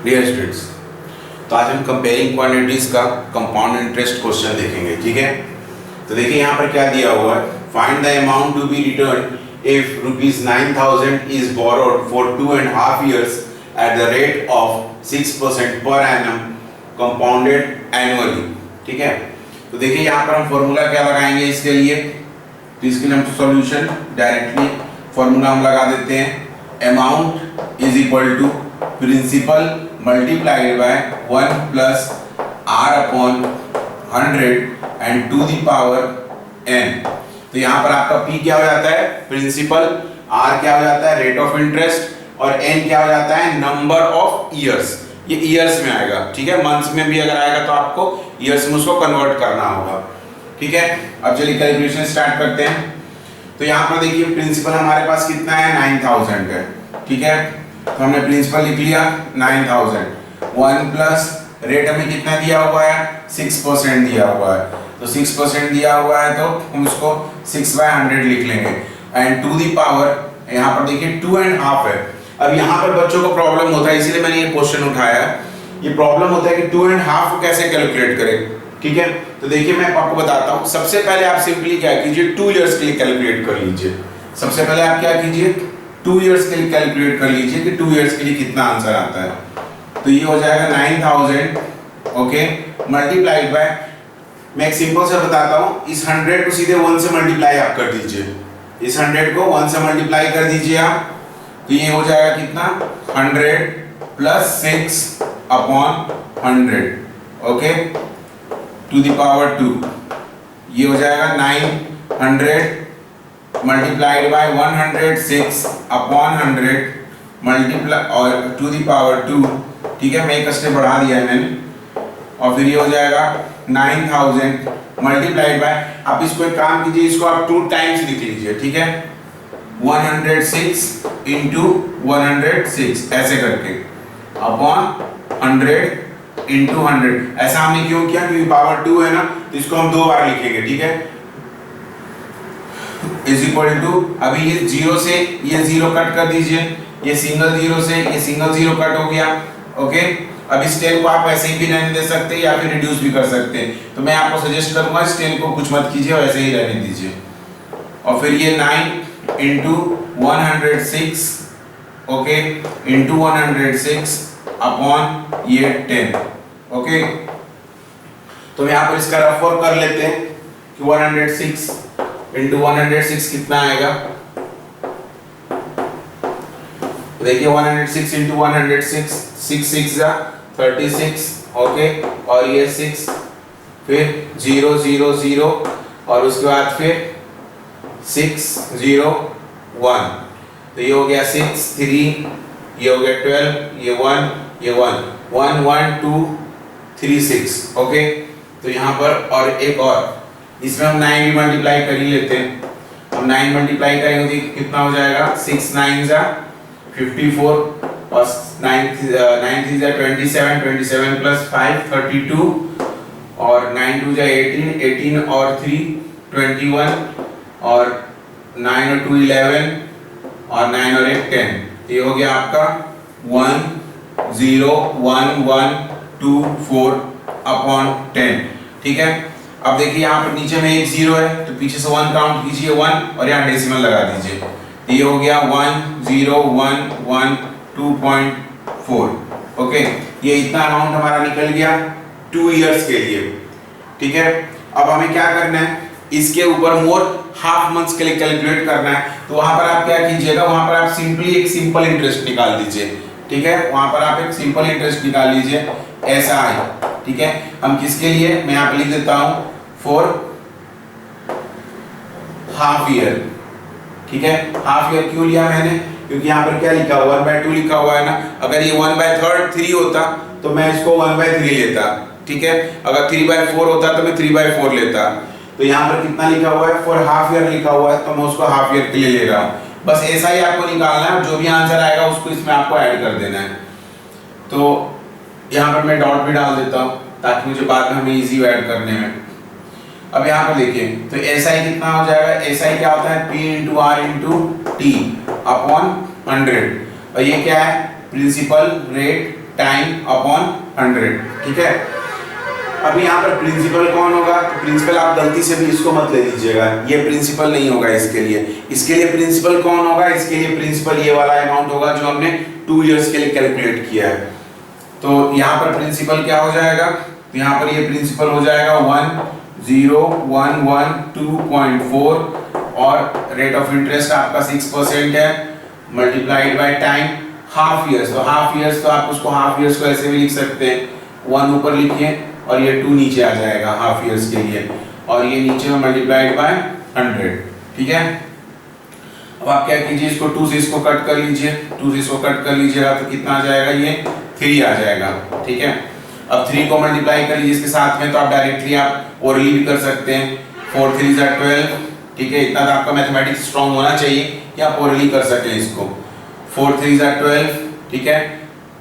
Dear students, तो आज हम कंपेयरिंग क्वांटिटीज का कंपाउंड इंटरेस्ट क्वेश्चन देखेंगे। ठीक है, तो देखिए यहाँ पर क्या दिया हुआ है। Find the amount to be return if ₹9,000 is borrowed for 2.5 years at the rate of 6% per annum compounded annually. ठीक है, तो देखिए यहाँ पर हम फॉर्मूला क्या लगाएंगे इसके लिए। तो इसके लिए हम सॉल्यूशन डायरेक्टली फॉर्मूला हम लगा देते हैं। Amount is equal to principal multiplied by 1 plus r upon 100 and to the power n। तो यहाँ पर आपका p क्या हो जाता है, प्रिंसिपल, r क्या हो जाता है, रेट ऑफ इंटरेस्ट, और n क्या हो जाता है, नंबर ऑफ ईयर्स। ये ईयर्स में आएगा। ठीक है, मंथ्स में भी अगर आएगा तो आपको ईयर्स में उसको कन्वर्ट करना होगा। ठीक है, अब चलिए कैलकुलेशन स्टार्ट करते हैं। तो यहाँ पर देखिए प्रिंसिपल हमारे पास कितना है, 9,000 है। ठीक है, तो हमने प्रिंसिपल लिख लिया 9,000। 1 प्लस रेट हमें कितना दिया हुआ है, 6% दिया हुआ है। तो 6% दिया हुआ है तो हम उसको 6/100 लिख लेंगे। एंड टू दी पावर यहाँ पर देखिए 2.5 है। अब यहाँ पर बच्चों को प्रॉब्लम होता है, इसीलिए मैंने ये क्वेश्चन उठाया। ये प्रॉब्लम होता है कि 2.5 को कैसे कैलकुलेट करें। ठीक है, तो देखिए मैं आपको बताता हूँ। सबसे पहले आप सिंपली क्या कीजिए, 2 इयर्स के लिए कैलकुलेट कर लीजिए। सबसे पहले आप क्या कीजिए, 2 इयर्स के लिए कैलकुलेट कर लीजिए कि 2 इयर्स के लिए कितना आंसर आता है। तो ये हो जाएगा 9,000 ओके मल्टीप्लाइड बाय, मैं एक सिंपल से बताता हूँ। इस 100 को सीधे 1 से मल्टीप्लाई आप कर दीजिए। इस 100 को 1 से मल्टीप्लाई कर दीजिए आप, तो ये हो जाएगा कितना, 100 plus 6 upon 100 okay to the power 2। ये हो जाएगा 900 मल्टीप्लाइड बाय 106 अपॉन 100 मल्टीप्लाई और टू द पावर 2। ठीक है, मैं एक स्टेप बढ़ा दिया है मैंने। और फिर ये हो जाएगा 9,000 मल्टीप्लाइड बाय, आप इसको एक काम कीजिए, इसको आप 2 टाइम्स लिख लीजिए। ठीक है, 106 इंटू 106 ऐसे करके अपॉन 100 इंटू 100। ऐसा हमने क्यों किया, क्योंकि पावर 2 है ना, तो इसको हम 2 बार लिखेंगे। ठीक है, इज इक्वल टू, अभी ये 0 से ये 0 कट कर दीजिए, ये सिंगल 0 से ये सिंगल 0 कट हो गया। ओके, अब इस टेल को आप ऐसे ही भी रहने दे सकते हैं या फिर रिड्यूस भी कर सकते हैं। तो मैं आपको सजेस्ट करूंगा इस टेल को कुछ मत कीजिए, वैसे ही रहने दीजिए। और फिर ये 9 इंटू 106 ओके इंटू 106 अपॉन ये 10 ओके। तो यहाँ पर इसका रफ वर्क कर लेते हैं कि 106 इंटू 106 कितना आएगा। देखिए 106 इंटू 106, 6 6 जा 36 ओके, और ये 6 फिर 0 0 0 और उसके बाद फिर 6 0 1। तो ये हो गया 6 3, ये हो गया 12, ये 1, ये 1 1 1 2 3 6 ओके। तो यहाँ पर और एक और, इसमें हम 9 भी मल्टीप्लाई कर ही लेते हैं। हम 9 मल्टीप्लाई करेंगे तो कितना हो जाएगा, 6 9 जा 54 और 9 3 जा 27, 27 प्लस 5 32 और 9 2 जा 18, 18 और 3 21 और 9 और 2 11 और 9 और 1 10। ये हो गया आपका 1 0 1 1 2 4 अपॉन 10। ठीक है, अब देखिए यहाँ पर नीचे में एक 0 है तो पीछे से 1 काउंट कीजिए 1 और यहाँ डेसिमल लगा दीजिए। ये हो गया 1 0 1 1 2.4 ओके। ये इतना अमाउंट हमारा निकल गया 2 इयर्स के लिए। ठीक है, अब हमें क्या करना है, इसके ऊपर मोर हाफ मंथ्स के लिए कैलकुलेट करना है। तो वहां पर आप क्या कीजिएगा, वहां पर आप सिंपली एक सिंपल इंटरेस्ट निकाल दीजिए। ठीक है, वहां पर आप एक सिंपल इंटरेस्ट निकाल लीजिए SI। ठीक है, हम किसके लिए, मैं यहाँ पे लिख देता हूं फॉर हाफ ईयर। ठीक है, हाफ ईयर क्यों लिया मैंने, क्योंकि यहाँ पर क्या लिखा हुआ 1/2 लिखा हुआ है ना। अगर ये 1/3 होता तो मैं इसको 1/3 लेता। ठीक है, अगर 3/4 होता तो मैं 3/4 लेता। तो यहाँ पर कितना लिखा हुआ है, फॉर हाफ ईयर लिखा हुआ है, तो मैं उसको हाफ ईयर के लिए ले रहा हूँ। बस ऐसा ही आपको निकालना है, जो भी आंसर आएगा उसको इसमें आपको ऐड कर देना है। तो यहाँ पर मैं डॉट भी डाल देता हूँ ताकि मुझे बाद में हमें इजी ऐड करने में। अब यहाँ पर देखिए, तो SI कितना हो जाएगा, SI क्या होता है, P into R into T upon 100। और ये क्या है, प्रिंसिपल रेट टाइम अपॉन 100, ठीक है। अब यहाँ पर प्रिंसिपल कौन होगा, तो प्रिंसिपल आप गलती से भी इसको मत ले लीजिएगा, ये प्रिंसिपल नहीं होगा इसके लिए। इसके लिए प्रिंसिपल कौन होगा, इसके लिए प्रिंसिपल ये वाला अमाउंट होगा जो हमने 2 इयर्स के लिए कैलकुलेट किया है। तो यहाँ पर प्रिंसिपल क्या हो जाएगा, तो यहाँ पर ये प्रिंसिपल हो जाएगा 10112.4 और रेट ऑफ इंटरेस्ट आपका 6% है, multiplied by time half years. तो हाफ ईयर्स तो आप उसको हाफ ईयर्स को ऐसे भी लिख सकते हैं, 1 ऊपर लिखिए और ये 2 नीचे आ जाएगा हाफ ईयर्स के लिए, और ये नीचे में मल्टीप्लाइड बाय 100, ठीक है। अब आप क्या कीजिए, इसको 2 से इसको कट कर लीजिए, 2 से इसको कट कर लीजिएगा तो कितना आ जाएगा, ये 3 आ जाएगा, ठीक है। अब 3 को मल्टीप्लाई कर लीजिए इसके साथ में, तो आप डायरेक्टली आप ओरली भी कर सकते हैं, 4 3 = 12, ठीक है। इतना तो आपका मैथमेटिक्स स्ट्रांग होना चाहिए कि आप ओरली कर सकें इसको। 4 3 = 12, ठीक है।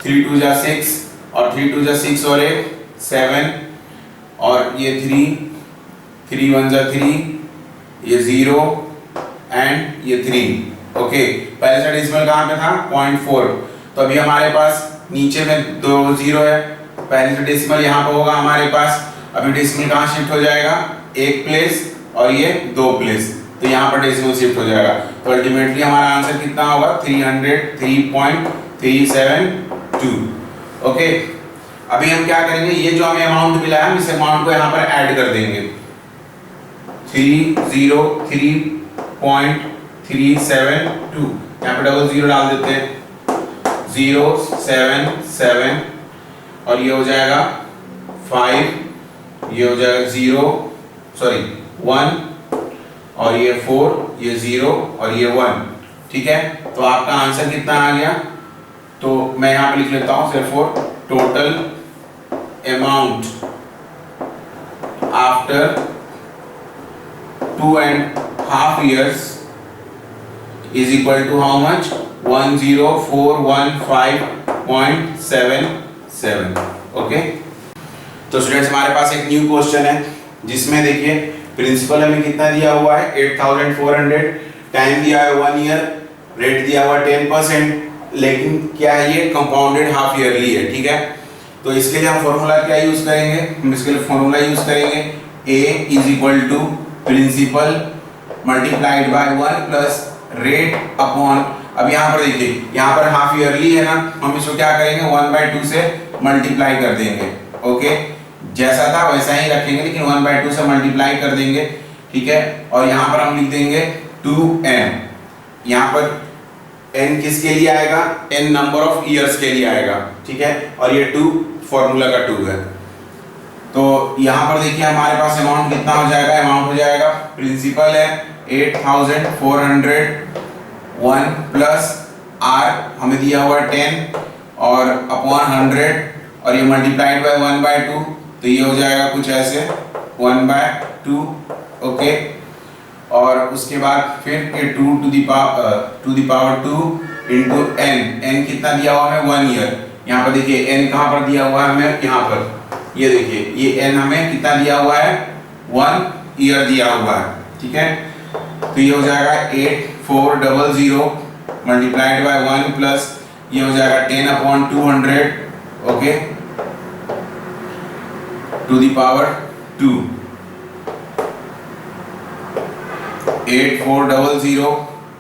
3 2 = 6 और 3 2 = 6 और 1 7 और ये 3 1 = 3, ये 0 एंड ये 3, ओके। पहले से डेसिमल कहाँ पे था, 0.4, तो अभी हमारे पास नीचे में 2 0 है, पहले से डेसिमल यहाँ पे होगा हमारे पास। अभी डेसिमल कहाँ शिफ्ट हो जाएगा, 1 प्लेस और ये 2 प्लेस, तो यहाँ पर डेसिमल शिफ्ट हो जाएगा। तो अल्टीमेटली हमारा आंसर कितना होगा, 303.372, ओके। अभी हम क्या करेंगे, ये जो हमें अमाउंट मिला है हम इस अमाउंट को यहाँ पर ऐड कर देंगे, 303.372, यहाँ पे डबल 0 डाल देते हैं, 077 और ये हो जाएगा 5, ये हो जाएगा 0 सॉरी 1 और ये 4, ये 0 और ये 1, ठीक है। तो आपका आंसर कितना आ गया, तो मैं यहाँ पे लिख लेता हूँ सिर्फ total amount after 2.5 years is equal to how much, 10415.77, okay. तो स्टूडेंट्स हमारे पास एक न्यू क्वेश्चन है जिसमें देखिए प्रिंसिपल हमें कितना दिया हुआ है 8400, टाइम दिया है 1 ईयर, रेट दिया हुआ 10%, लेकिन क्या है ये कंपाउंडेड हाफ ईयरली है, ठीक है। तो इसके लिए हम फॉर्मूला क्या यूज करेंगे, हम इसके लिए फॉर्मूला यूज करेंगे A is equal to principal multiplied by 1 plus rate upon, अब यहाँ पर देखिए यहाँ पर हाफ ईयरली है ना, हम इसको क्या करेंगे 1/2 से मल्टीप्लाई कर देंगे, ओके। जैसा था वैसा ही रखेंगे लेकिन 1/2 से मल्टीप्लाई कर देंगे, ठीक है। और यहाँ पर हम लिख देंगे 2n, यहाँ पर n किसके लिए आएगा, n नंबर ऑफ ईयर्स के लिए आएगा, ठीक है। और ये 2 फॉर्मूला का 2 है। तो यहाँ पर देखिए हमारे पास अमाउंट कितना हो जाएगा, अमाउंट हो जाएगा प्रिंसिपल है 8401 प्लस r हमें दिया हुआ 10 और अपॉन 100 और ये मल्टीप्लाइड बाय 1/2, तो ये हो जाएगा कुछ ऐसे 1/2, ओके। और उसके बाद फिर ये 2 to the power 2 into n कितना दिया हुआ हमें 1 ईयर। यहाँ पर देखिए n कहाँ पर दिया हुआ है हमें, यहाँ पर ये देखिए ये n हमें कितना दिया हुआ है 1 ईयर दिया हुआ है, ठीक है। तो ये हो जाएगा 8400 मल्टीप्लाइड बाय 1 प्लस ये हो जाएगा 10/200, okay, to the power 2, 8400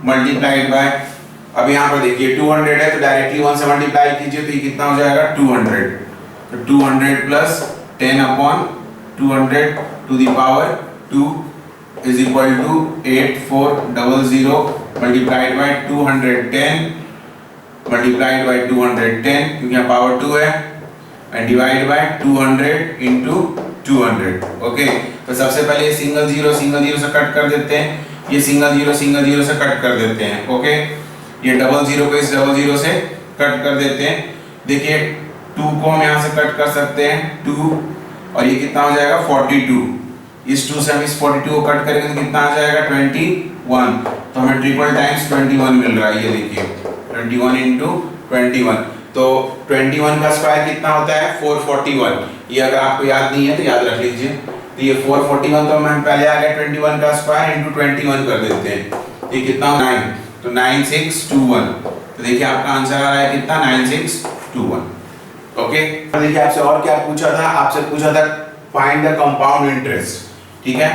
multiplied by, अब यहाँ पर देखिए 200 है तो डायरेक्टली 1 से मल्टीप्लाई कीजिए तो ये कितना हो जाएगा 200, तो 200 plus 10/200 to the power 2 is equal to 8400 multiplied by 210 multiplied by 210 क्योंकि यहाँ पावर 2 है and divide by 200 into 200, okay. तो सबसे पहले सिंगल जीरो से कट कर देते हैं, ये सिंगल जीरो से कट कर देते हैं, ओके। ये डबल जीरो को इस डबल जीरो से कट कर देते हैं, देखिए 2 को हम यहाँ से कट कर सकते हैं 2 और ये कितना हो जाएगा 42, इस 2 से हम इस 42 को कट करेंगे तो कितना आ जाएगा 21, तो हमें ट्रिपल टाइम्स 21 मिल रहा है, ये देखिए 21 इंटू 21, तो 21 का स्क्वायर कितना होता है 441, ये अगर आपको याद नहीं है तो याद रख लीजिए। तो ये 441 तो हम पहले आ गया 21 का स्क्वायर इंटू 21 कर देते हैं, ये कितना 9, तो 9621, तो देखिए आपका आंसर आ रहा है कितना 9621, ओके, देखिए आपसे और क्या पूछा था, आपसे पूछा था फाइंड द कंपाउंड इंटरेस्ट, ठीक है।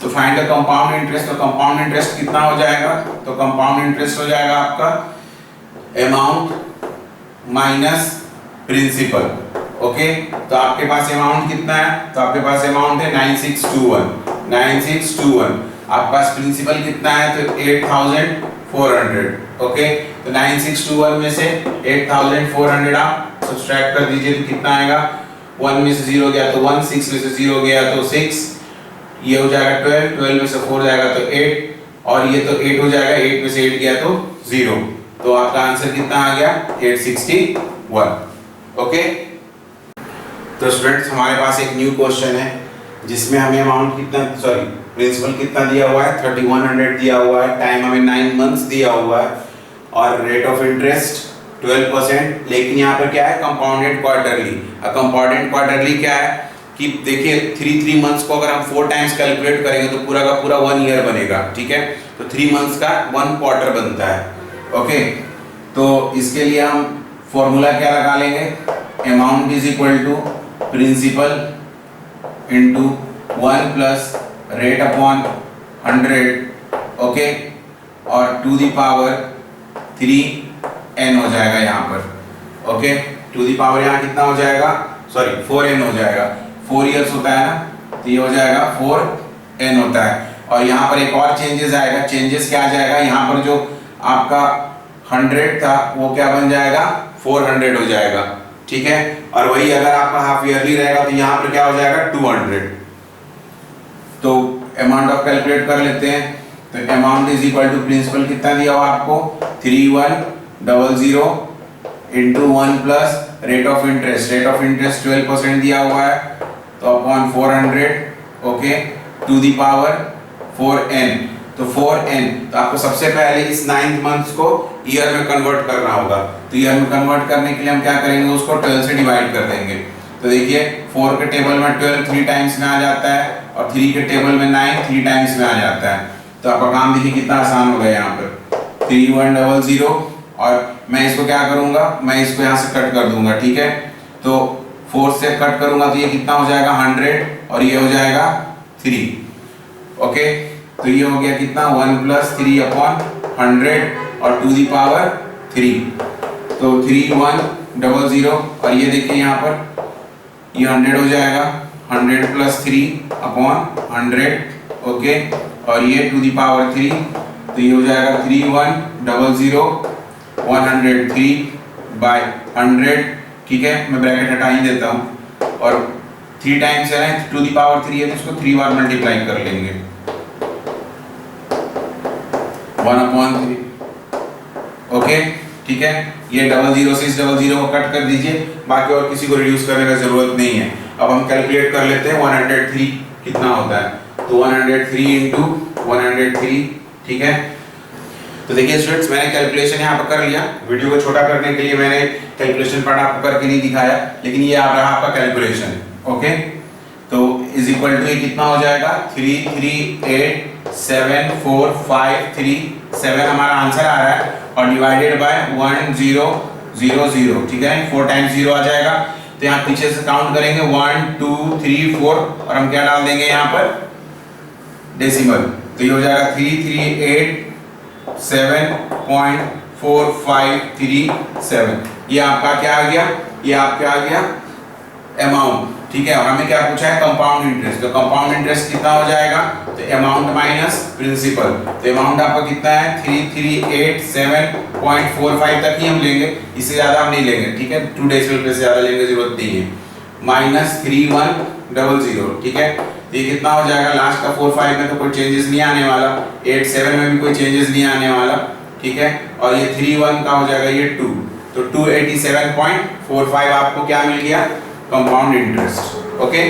तो फाइंड द कंपाउंड इंटरेस्ट, तो कंपाउंड इंटरेस्ट कितना हो जाएगा, तो कंपाउंड इंटरेस्ट हो जाएगा आपका अमाउंट माइनस प्रिंसिपल। ओके, तो आपके पास अमाउंट कितना है, तो आपके पास अमाउंट है 9621। आपके पास प्रिंसिपल कितना है, तो 8400। ओके, तो 9621 में से 8400 आप सब्सट्रैक्ट कर दीजिए तो कितना आएगा, 1 में से 0 गया तो 1, 6 में से 0 गया तो 6, ये हो जाएगा 12, 12 में से 4 जाएगा तो 8, और ये तो 8 हो जाएगा, 8 में से 8 गया तो 0। तो आपका आंसर कितना आ गया, 861। ओके, तो स्टूडेंट्स हमारे पास एक न्यू क्वेश्चन है जिसमें हमें अमाउंट कितना, सॉरी प्रिंसिपल कितना दिया हुआ है, 3100 दिया हुआ है, टाइम हमें 9 मंथ्स दिया हुआ है, और रेट ऑफ इंटरेस्ट 12%। लेकिन यहाँ पर क्या है, कंपाउंडेड क्वार्टरली। कंपाउंडेड क्वार्टरली क्या है कि देखिए 3 मंथ्स को अगर हम 4 टाइम्स कैलकुलेट करेंगे तो पूरा का पूरा 1 ईयर बनेगा, ठीक है। तो 3 मंथ्स का 1 क्वार्टर बनता है। ओके, तो इसके लिए हम फॉर्मूला क्या लगा लेंगे, amount is equal to principal into 1 plus rate upon 100। Okay, और टू द पावर 3n हो जाएगा यहाँ पर। ओके, टू द पावर यहाँ कितना हो जाएगा, सॉरी 4n हो जाएगा, 4 इयर्स होता है ना, तो ये हो जाएगा 4n होता है। और यहाँ पर एक और चेंजेस आएगा, चेंजेस क्या आ जाएगा, यहाँ पर जो आपका 100 था वो क्या बन जाएगा, 400 हो जाएगा, ठीक है। और वही अगर आपका हाफ ईयरली रहेगा तो यहाँ पर क्या हो जाएगा, 200। तो अमाउंट ऑफ कैलकुलेट कर लेते हैं। तो amount is equal to principal कितना दिया हुआ आपको, 3100 into 1 plus rate of interest, rate of interest 12% दिया हुआ है, तो upon 400। Okay, to the power 4n, तो 4n, तो आपको सबसे पहले इस 9th मंथ्स को ईयर में कन्वर्ट करना होगा। तो ईयर में कन्वर्ट करने के लिए हम क्या करेंगे, उसको 12 से डिवाइड कर देंगे। तो देखिए 4 के टेबल में 12 3 टाइम्स में आ जाता है, और 3 के टेबल में 9 3 टाइम्स में आ जाता है। तो आपका काम देखिए कितना आसान हो गया, यहाँ पर 3100, और मैं इसको क्या करूंगा, मैं इसको यहाँ से कट कर दूंगा, ठीक है। तो 4 से कट करूंगा तो ये कितना हो जाएगा, 100, और ये हो जाएगा 3। ओके, तो ये हो गया कितना, 1 प्लस 3 अपॉन 100 और टू दी पावर 3, तो 3100। और ये देखिए यहाँ पर ये 100 हो जाएगा, 100 प्लस 3 अपॉन 100। ओके, और ये टू दी पावर 3, तो ये हो जाएगा 3100 103 बाय 100, ठीक है। मैं ब्रैकेट हटा ही देता हूँ, और 3 टाइम्स है ना, टू दी पावर 3 है तो इसको 3 बार मल्टीप्लाई कर लेंगे, 1/3। ओके, ठीक है। ये 00 से इस 00 को कट कर दीजिए, बाकी और किसी को रिड्यूस करने का जरूरत नहीं है। अब हम कैलकुलेट कर लेते हैं 103 कितना होता है, तो 103 इंटू 103, ठीक है। तो देखिए स्टूडेंट्स, मैंने कैलकुलेशन यहाँ पर कर लिया। वीडियो को छोटा करने के लिए मैंने कैलकुलेशन पार्ट आपको करके नहीं दिखाया, लेकिन ये आप रहा आपका कैलकुलेशन। ओके, तो इज इक्वल टू ये कितना हो जाएगा, 3387453 हमारा आंसर आ रहा है, और डिवाइडेड बाय 1000, ठीक है। 4 टाइम्स 0 आ जाएगा, तो यहाँ पीछे से काउंट करेंगे 1 2 3 4, और हम क्या डाल देंगे यहाँ पर, डेसिमल। तो ये हो जाएगा 338.4537। ये आपका क्या आ गया, ये आपका आ गया अमाउंट, ठीक है। और हमें क्या पूछा है, कंपाउंड इंटरेस्ट। तो कंपाउंड इंटरेस्ट कितना हो जाएगा, तो अमाउंट माइनस प्रिंसिपल। तो अमाउंट आपका कितना है, 3387.45 तक ही हम लेंगे, इससे ज्यादा हम नहीं लेंगे, ठीक है। 2 डेसिमल पे से ज्यादा लेने की जरूरत नहीं है, माइनस 3100, ठीक है। ये कितना हो जाएगा, लास्ट का 45 में तो कोई चेंजेस नहीं आने वाला, 87 में भी कोई चेंजेस नहीं आने वाला, ठीक है। और ये 31 का हो जाएगा ये 2, तो 287.45 आपको क्या मिल गया, कंपाउंड इंटरेस्ट। ओके।